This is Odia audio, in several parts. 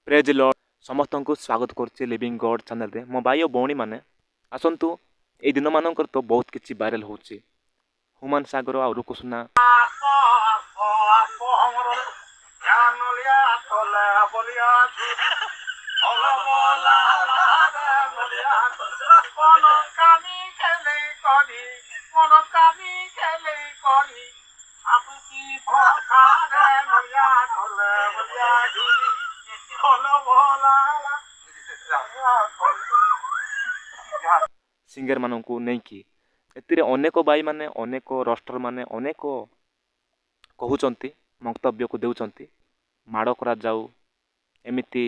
प्रेज लॉर्ड समस्त को स्वागत करछि लिविंग गॉड चैनल रे मो भाई और भौणी माने आसंतु ए दिन मानकर तो बहुत किछि वायरल होछि हुमान सागर आ रुकुसुना सिंगर मानू नहीं कि एतिरे अनेक भाई माने अनेक रस्टर माने अनेक कहउचंती मंतव्य को देउचंती माड़ करा जाऊ एमिति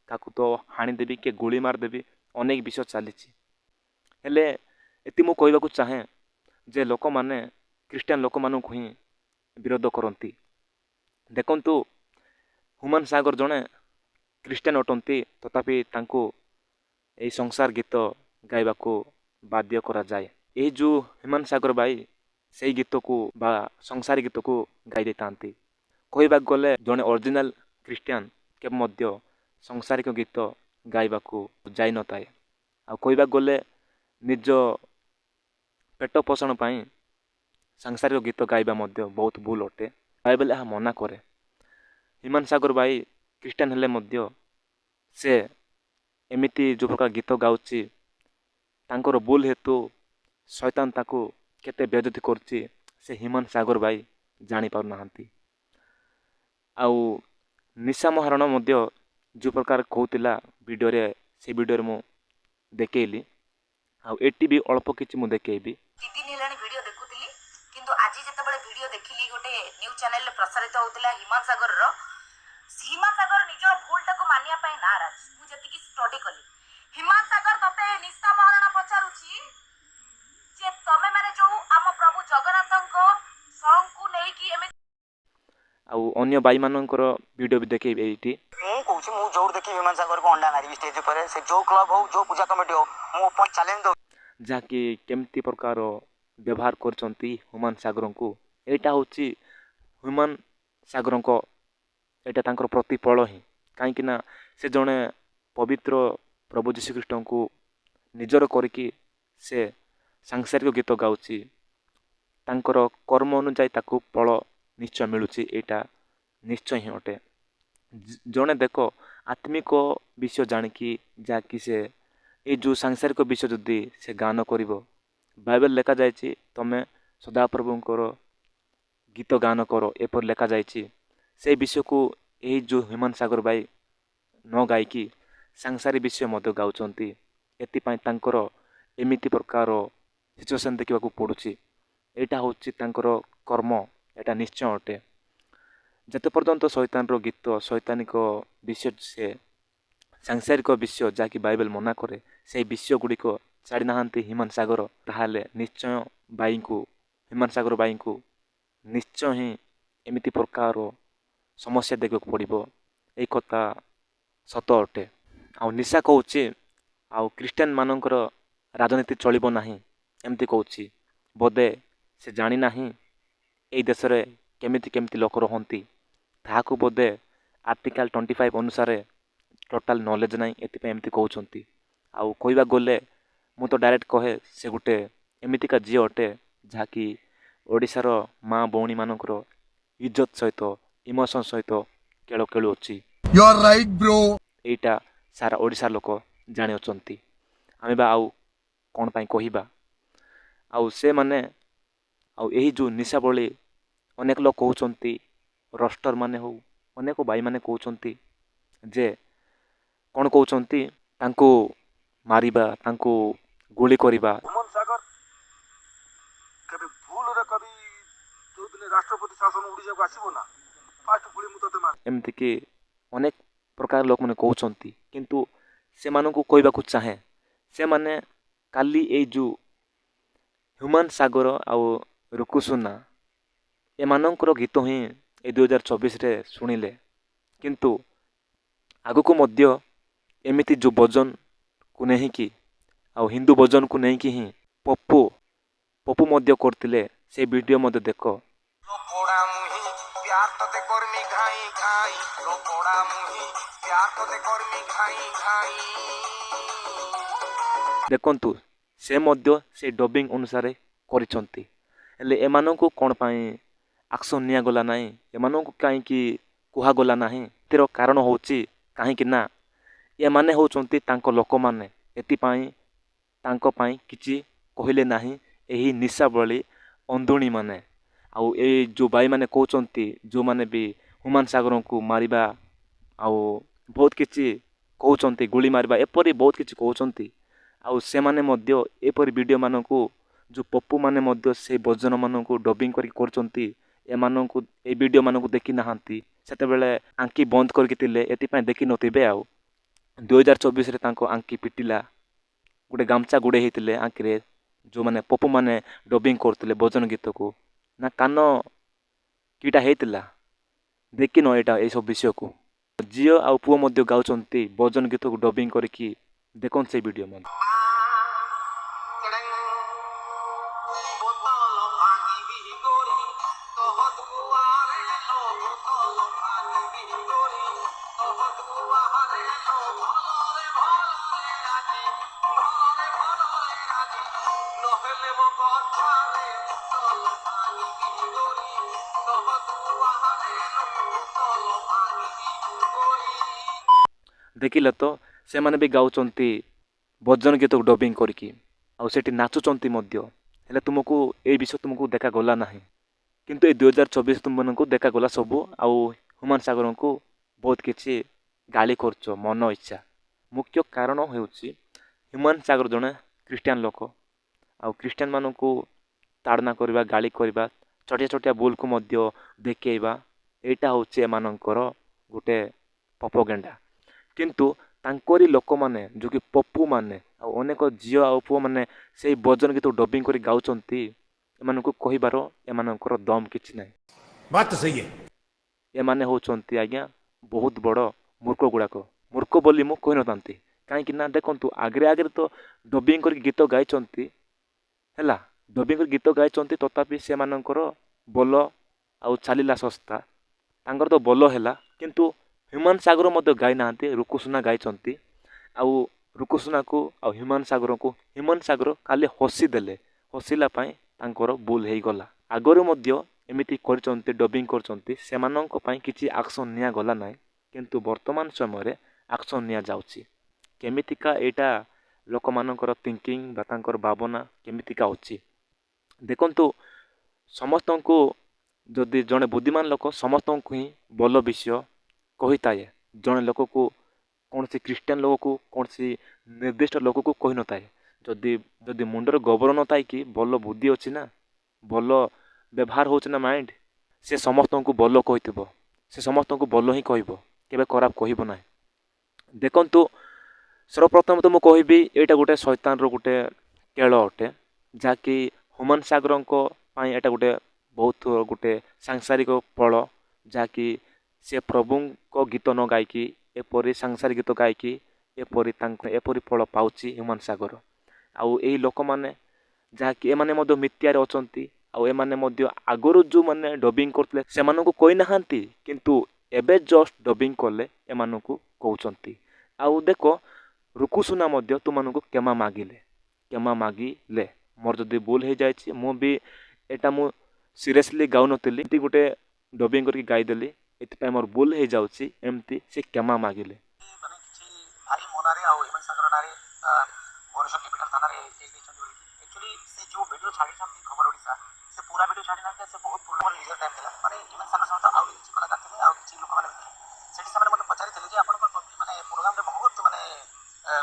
काकु तो हाणी देबी के गोली मार देबी अनेक विषय चली हेले एति मु कहबाकू चाहे जे लोक माने क्रिश्चियन लोक मानू ही विरोध करती देखंतु हुमान सागर जड़े क्रिश्चियन अटंती तथापि तांको एई संसार गीत गाइबा को बाध्य करा जाए ए जो हुमान सागर भाई से गीत को बा संसारी गीत को गाई देतांती कहबा गले जड़े ओरिजिनल क्रिश्चियन के मध्य संसारिक गीत गाइबा को जाई न थाए आ कहबा गले निज पेट पोषण पाई सांसारिक गीत गाइबा मध्य बहुत भूल अटे बाइबल यह मना करे हुमान सागर भाई क्रिश्चियन हेले मध्य से एमिति जो प्रकार गीत गाउची तांकर भूल हेतु शैतान ताको केते बेइज्जती करची से हुमान सागर भाई जानी पार नाहंती आउ निशा महाराणा मध्य जो प्रकार कहूतिला वीडियो रे से वीडियो रे मु देखेली आउ एटी भी अल्प किछि मु देखेबी दिन हेलानी वीडियो देखुतिली किंतु आज जेतेबेले वीडियो देखिली गोटे न्यूज चैनल रे प्रसारित होतिला हुमान सागर निजर भूलटा को मानिया पई नाराज मु जति की स्टडी कली हुमान सागर तते निशा महाराणा पचारुची जे तमे माने जो आम प्रभु जगन्नाथको सॉन्ग को नै की एमे आउ अन्य भाई मानकर वीडियो भी देखेबी एटी मु कहूची मु जोर देखि हुमान सागर को अंडा मारी स्टेज ऊपर से जो क्लब हो जो पूजा कमिटी हो मु ओपन चैलेंज दो जहाँकि केमती प्रकार व्यवहार करचंती हुमान सागर को एटा होची हुमान सागर को एटा तांकर प्रतिफल ही कहीं ना से जड़े पवित्र प्रभु जीशु ख्रीष्ट को निजर करके से सांसारिक गीत गाउची तांकर कर्म अनुसार ताकू फल निश्चय मिलूची एटा निश्चय ही अटे जड़े देख आत्मिक विषय जानिकी जहाँकि से ये जो सांसारिक विषय जदि से गान कर बाइबल लेखा जाइए तमें सदाप्रभुंकर गीत गान कर एपर लेखा जाइए से विषय को यही जो हुमान सागर भाई न गायकी सांसारी विषय मध्य गाउचंती एतिपाई तांकर एमिति प्रकार सिचुएशन देखा पड़ुची एटा होची तांकर कर्म एटा निश्चय अटे जते पर्यंत शैतान रो गीत शैतानिक विषय से सांसारिक विषय जहाँकि बाइबल मना करे से विषय गुड़िक छाड़ी नाहांती हुमान सागर ताहाले निश्चय बाई को हुमान सागर बाई को निश्चय ही एमिति प्रकार समस्या देखा पड़ो यही कथा सत अटे आउ निशा कहूची आउ क्रिश्चियन मानकर राजनीति चलिबो नाही एमती कहूची बोधे से जानी नाही एई देश रे केमिति केमिति लोक रहंती ताहाकू बोधे आर्टिकल 25 अनुसार टोटाल नॉलेज नाही एतिपे एमती कहउचंती आउ कहबा गले मु तो डायरेक्ट कहे से गुटे एमितिका जी अटे जहाँकि ओडिशार माँ भौणी मानकर इज्जत सहित इमोशन सहित केळ केळु अछि यू आर राइट ब्रो एटा सारा ओडिशा लोक जानि अछंती आमे बा आउ कोन पई कहिबा आउ से माने आउ एही जो निशा बळी अनेक लोक कहउचंती रस्टर माने हो अनेक भाई माने कहउचंती जे कोन कहउचंती तांको मारिबा तांको गोली करिबा हुमान सागर कभी भूल रे कभी जो दिन राष्ट्रपति शासन उड़ी जाको आसीबो ना फास्ट गोली मु तते मार एमती कि अनेक प्रकार लोक माने कहउचंती किंतु से मानकू कहबाकू चाहे से माने काली ए जो हुमान सागर आउ रुकुसुना ए मानकर गीत ही ए 2024 रे सुनिले किंतु आगु को मध्य एमिति जो भजन को नहीं कि आउ हिंदू भजन को नहीं कि ही पप्पू पप्पू मध्य करतिले से वीडियो मध्य देखो पोड़ा मुही प्यार तते करमी घाई ଘାଇ ଘାଇ ତୋ ପୋଡ଼ା ମୁହିଁ ପ୍ୟାର ତୋତେ କରମି ଘାଇ ଘାଇ। ଦେଖନ୍ତୁ ସେ ମଧ୍ୟ ସେ ଡବିଂ ଅନୁସାରେ କରିଛନ୍ତି, ହେଲେ ଏମାନଙ୍କୁ କ'ଣ ପାଇଁ ଆକ୍ସନ୍ ନିଆଗଲା ନାହିଁ, ଏମାନଙ୍କୁ କାହିଁକି କୁହାଗଲା ନାହିଁ? ଏଥିର କାରଣ ହେଉଛି କାହିଁକି ନା ଏମାନେ ହେଉଛନ୍ତି ତାଙ୍କ ଲୋକମାନେ, ଏଥିପାଇଁ ତାଙ୍କ ପାଇଁ କିଛି କହିଲେ ନାହିଁ ଏହି ନିଶାବଳୀ ଅନ୍ଧୁଣୀମାନେ। ଆଉ ଏଇ ଯେଉଁ ଭାଇମାନେ କହୁଛନ୍ତି, ଯେଉଁମାନେ ବି ହ୍ୟୁମାନ ସାଗରଙ୍କୁ ମାରିବା ଆଉ ବହୁତ କିଛି କହୁଛନ୍ତି, ଗୁଳି ମାରିବା ଏପରି ବହୁତ କିଛି କହୁଛନ୍ତି, ଆଉ ସେମାନେ ମଧ୍ୟ ଏପରି ଭିଡ଼ିଓମାନଙ୍କୁ ଯେଉଁ ପପୁମାନେ ମଧ୍ୟ ସେଇ ଭଜନମାନଙ୍କୁ ଡବିଂ କରିକି କରୁଛନ୍ତି, ଏମାନଙ୍କୁ ଏଇ ଭିଡ଼ିଓମାନଙ୍କୁ ଦେଖି ନାହାନ୍ତି, ସେତେବେଳେ ଆଙ୍କି ବନ୍ଦ କରିକି ଥିଲେ, ଏଥିପାଇଁ ଦେଖିନଥିବେ। ଆଉ 2024ରେ ତାଙ୍କ ଆଙ୍କି ପିଟିଲା, ଗୋଟେ ଗାମଛା ଗୁଡ଼େଇ ହେଇଥିଲେ ଆଙ୍କିରେ, ଯେଉଁମାନେ ପପୁମାନେ ଡବିଂ କରୁଥିଲେ ଭଜନ ଗୀତକୁ, ନା କାନ କିଟା ହେଇଥିଲା? ଦେଖିନ ଏଇଟା ଏଇସବୁ ବିଷୟକୁ? ଝିଅ ଆଉ ପୁଅ ମଧ୍ୟ ଗାଉଛନ୍ତି ଭଜନ ଗୀତକୁ ଡବିଂ କରିକି, ଦେଖନ୍ତୁ ସେଇ ଭିଡ଼ିଓ ମଧ୍ୟ। ବୋତଲ ଭାଙ୍ଗିବି ଗୋରି ତୋହ ଦୁଆରେ ଲୋ, ବୋତଲ ଭାଙ୍ଗିବି ଗୋରି ତୋହ ଦୁଆରେ ଲୋ, ଭଲରେ ଭଲରେ ଆଜି, ଭଲରେ ଭଲରେ ଆଜି, ନହେଲେ ମୋ କଥାରେ ବୋତଲ ଭାଙ୍ଗିବି ଗୋରି ତୋହ ଦୁଆରେ ଲୋ, ବୋତଲ ଭାଙ୍ଗିବି ଗୋରି। ଦେଖିଲ ତ, ସେମାନେ ବି ଗାଉଛନ୍ତି ଭଜନ ଗୀତକୁ ଡବିଂ କରିକି, ଆଉ ସେଠି ନାଚୁଛନ୍ତି ମଧ୍ୟ, ହେଲେ ତୁମକୁ ଏଇ ବିଷୟ ତୁମକୁ ଦେଖାଗଲା ନାହିଁ। କିନ୍ତୁ ଏଇ 2024 ତୁମମାନଙ୍କୁ ଦେଖାଗଲା ସବୁ, ଆଉ ହ୍ୟୁମାନ ସାଗରଙ୍କୁ ବହୁତ କିଛି ଗାଳି କରୁଛ ମନ ଇଚ୍ଛା। ମୁଖ୍ୟ କାରଣ ହେଉଛି ହ୍ୟୁମାନ ସାଗର ଜଣେ ଖ୍ରୀଷ୍ଟିଆନ ଲୋକ, ଆଉ ଖ୍ରୀଷ୍ଟିଆନମାନଙ୍କୁ ତାଡ଼ନା କରିବା, ଗାଳି କରିବା, ଛୋଟିଆ ଛୋଟିଆ ଭୁଲକୁ ମଧ୍ୟ ଦେଖେଇବା, ଏଇଟା ହେଉଛି ଏମାନଙ୍କର ଗୋଟେ ପ୍ରପୋଗାଣ୍ଡା। କିନ୍ତୁ ତାଙ୍କରି ଲୋକମାନେ ଯେଉଁ କି ପପୁମାନେ ଆଉ ଅନେକ ଝିଅ ଆଉ ପୁଅମାନେ ସେଇ ଭଜନ ଗୀତକୁ ଡବିଂ କରି ଗାଉଛନ୍ତି, ଏମାନଙ୍କୁ କହିବାର ଏମାନଙ୍କର ଦମ କିଛି ନାହିଁ। बात तो सही है। ଏମାନେ ହେଉଛନ୍ତି ଆଜ୍ଞା ବହୁତ ବଡ଼ ମୂର୍ଖ ଗୁଡ଼ାକ। ମୂର୍ଖ ବୋଲି ମୁଁ କହିନଥାନ୍ତି, କାହିଁକି ନା ଦେଖନ୍ତୁ ଆଗରେ ଆଗରେ ତ ଡବିଂ କରିକି ଗୀତ ଗାଇଛନ୍ତି, ହେଲା, ଡବିଂ କରି ଗୀତ ଗାଇଛନ୍ତି, ତଥାପି ସେମାନଙ୍କର ବୋଲ ଆଉ ଚାଲିଲା ଶସ୍ତା, ତାଙ୍କର ତ ବୋଲ ହେଲା। କିନ୍ତୁ ହ୍ୟୁମାନ ସାଗର ମଧ୍ୟ ଗାଇ ନାହାନ୍ତି, ରୁକୁସୁନା ଗାଇଛନ୍ତି। ଆଉ ରୁକୁସୁନାକୁ ଆଉ ହ୍ୟୁମାନ ସାଗରଙ୍କୁ, ହ୍ୟୁମାନ ସାଗର ଖାଲି ହସିଦେଲେ, ହସିଲା ପାଇଁ ତାଙ୍କର ଭୁଲ ହେଇଗଲା। ଆଗରୁ ମଧ୍ୟ ଏମିତି କରିଛନ୍ତି, ଡବିଂ କରିଛନ୍ତି, ସେମାନଙ୍କ ପାଇଁ କିଛି ଆକ୍ସନ୍ ନିଆଗଲା ନାହିଁ, କିନ୍ତୁ ବର୍ତ୍ତମାନ ସମୟରେ ଆକ୍ସନ୍ ନିଆଯାଉଛି। କେମିତିକା ଏଇଟା ଲୋକମାନଙ୍କର ଥିଙ୍କିଂ ବା ତାଙ୍କର ଭାବନା କେମିତିକା ଅଛି ଦେଖନ୍ତୁ। ସମସ୍ତଙ୍କୁ, ଯଦି ଜଣେ ବୁଦ୍ଧିମାନ ଲୋକ ସମସ୍ତଙ୍କୁ ହିଁ ଭଲ ବିଷୟ କହିଥାଏ, ଜଣେ ଲୋକକୁ, କୌଣସି ଖ୍ରୀଷ୍ଟିଆନ ଲୋକକୁ, କୌଣସି ନିର୍ଦ୍ଦିଷ୍ଟ ଲୋକକୁ କହିନଥାଏ। ଯଦି ଯଦି ମୁଣ୍ଡରେ ଗୋବର ନଥାଏ କି ଭଲ ବୁଦ୍ଧି ଅଛି ନା, ଭଲ ବ୍ୟବହାର ହେଉଛି ନା ମାଇଣ୍ଡ, ସେ ସମସ୍ତଙ୍କୁ ଭଲ କହିଥିବ, ସେ ସମସ୍ତଙ୍କୁ ଭଲ ହିଁ କହିବ, କେବେ ଖରାପ କହିବ ନାହିଁ। ଦେଖନ୍ତୁ ସର୍ବପ୍ରଥମେ ତ ମୁଁ କହିବି ଏଇଟା ଗୋଟେ ଶୈତାନର ଗୋଟେ କେଳ ଅଟେ, ଯାହାକି ହ୍ୟୁମାନ ସାଗରଙ୍କ ପାଇଁ ଏଇଟା ଗୋଟେ ବହୁତ ଗୋଟେ ସାଂସାରିକ ଫଳ, ଯାହାକି ସେ ପ୍ରଭୁଙ୍କ ଗୀତ ନ ଗାଇକି ଏପରି ସାଂସାରିକ ଗୀତ ଗାଇକି ଏପରି ଫଳ ପାଉଛି ହ୍ୟୁମାନ ସାଗର। ଆଉ ଏହି ଲୋକମାନେ, ଯାହାକି ଏମାନେ ମଧ୍ୟ ମିଥ୍ୟାରେ ଅଛନ୍ତି, ଆଉ ଏମାନେ ମଧ୍ୟ ଆଗରୁ ଯେଉଁମାନେ ଡବିଂ କରୁଥିଲେ ସେମାନଙ୍କୁ କହିନାହାନ୍ତି, କିନ୍ତୁ ଏବେ ଜଷ୍ଟ ଡବିଂ କଲେ ଏମାନଙ୍କୁ କହୁଛନ୍ତି। ଆଉ ଦେଖ, ରୁକୁସୁନା ମଧ୍ୟ ତୁମମାନଙ୍କୁ କ୍ଷମା ମାଗିଲେ, ମୋର ଯଦି ଭୁଲ ହେଇଯାଇଛି, ମୁଁ ବି ଏଇଟା ମୁଁ ସିରିୟସଲି ଗାଉନଥିଲି, ଏମିତି ଗୋଟେ ଡବିଂ କରିକି ଗାଇଦେଲି, ଏଥିପାଇଁ ମୋର ଭୁଲ ହେଇଯାଉଛି, ଏମିତି ସେ କ୍ଷମା ମାଗିଲେ। ମାନେ କିଛି ଭାଇ ମୋ ନାଁରେ ଆଉ ହ୍ୟୁମାନ ସାଗର ନାଁରେ ଭୁବନେଶ୍ୱର କ୍ୟାପିଟାଲ ଥାନାରେ କେସ୍ ଦେଇଛନ୍ତି ବୋଲି। ଆକ୍ଚୁଆଲି ସେ ଯେଉଁ ଭିଡ଼ିଓ ଛାଡ଼ିଛନ୍ତି ଖବର ଓଡ଼ିଶା, ସେ ପୁରା ଭିଡ଼ିଓ ଛାଡ଼ି ନାହାନ୍ତି, ସେ ବହୁତ ପୁରୁଣା ନିଜର ଟାଇମ୍ ଥିଲା। ମାନେ ହ୍ୟୁମାନ ସାଗର ସହିତ ଆଉ କିଛି କଳାକାର ଥିଲେ, ଆଉ କିଛି ଲୋକମାନେ ବି ଥିଲେ। ସେଠି ସେମାନେ ମୋତେ ପଚାରିଥିଲେ ଯେ ଆପଣଙ୍କର ମାନେ ପ୍ରୋଗ୍ରାମରେ ବହୁତ ମାନେ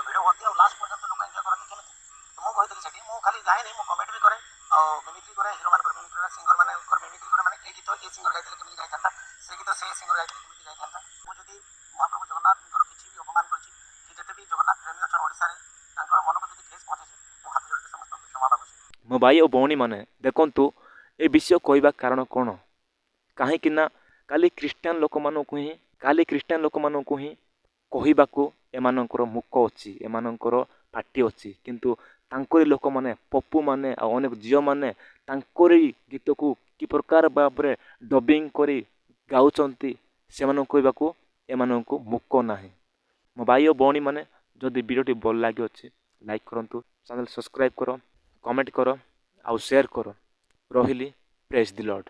ଭିଡ଼ିଓ ହୁଅନ୍ତି, ଆଉ ଲାଷ୍ଟ ପର୍ଯ୍ୟନ୍ତ ଲୋକ ଏନ୍ଜୟ କରନ୍ତି କେମିତି? ତ ମୁଁ କହିଥିଲି ସେଠି, ମୁଁ ଖାଲି ଗାଏନି, ମୁଁ କମେଣ୍ଟ ବି କରେ, ଆଉ ମିମିକ୍ରି କରେ, ହିରୋମାନଙ୍କର ମିମିକ୍ରି କରେ, ସିଙ୍ଗରମାନଙ୍କର ମିମିକ୍ରି କରେ। ମାନେ ଏ ଗୀତ ଏ ସିଙ୍ଗର ଗାଇଥିଲେ କେମିତି ଗାଇଥାନ୍ତା, ସେ ଗୀତ ସେ ସିଙ୍ଗର ଗାଇଥିଲେ କେମିତି ଗାଇଥାନ୍ତା। ମୁଁ ଯଦି ମହାପ୍ରଭୁ ଜଗନ୍ନାଥଙ୍କର କିଛି ବି ଅପମାନ କରିଛି, କି ଯେତେ ବି ଜଗନ୍ନାଥ ପ୍ରେମୀ ଅଛନ୍ତି ଓଡ଼ିଶାରେ, ତାଙ୍କର ମନକୁ ଯଦି ଠେସ୍ ପହଞ୍ଚିଛି, ମୁଁ ହାତ ଯୋଡ଼ିକି ସମସ୍ତଙ୍କୁ କ୍ଷମା ମାଗୁଛି। ମୋ ଭାଇ ଓ ଭଉଣୀମାନେ ଦେଖନ୍ତୁ, ଏ ବିଷୟ କହିବା କାରଣ କ'ଣ? କାହିଁକି ନା ଖାଲି ଖ୍ରୀଷ୍ଟିଆନ ଲୋକମାନଙ୍କୁ ହିଁ କହିବାକୁ ଏମାନଙ୍କର ମୁଖ ଅଛି, ଏମାନଙ୍କର ପାଟି ଅଛି, କିନ୍ତୁ ତାଙ୍କରି ଲୋକମାନେ, ପପୁମାନେ ଆଉ ଅନେକ ଝିଅମାନେ ତାଙ୍କରି ଗୀତକୁ କି ପ୍ରକାର ଭାବରେ ଡବିଂ କରି ଗାଉଛନ୍ତି, ସେମାନଙ୍କୁ କହିବାକୁ ଏମାନଙ୍କୁ ମୁକ ନାହିଁ। ମୋ ଭାଇ ଓ ଭଉଣୀମାନେ ଯଦି ଭିଡ଼ିଓଟି ଭଲ ଲାଗିଅଛି ଲାଇକ୍ କରନ୍ତୁ, ଚ୍ୟାନେଲ୍ ସବସ୍କ୍ରାଇବ୍ କର, କମେଣ୍ଟ କର ଆଉ ସେୟାର କର। ରହିଲି, ପ୍ରେଜ୍ ଦି ଲର୍ଡ।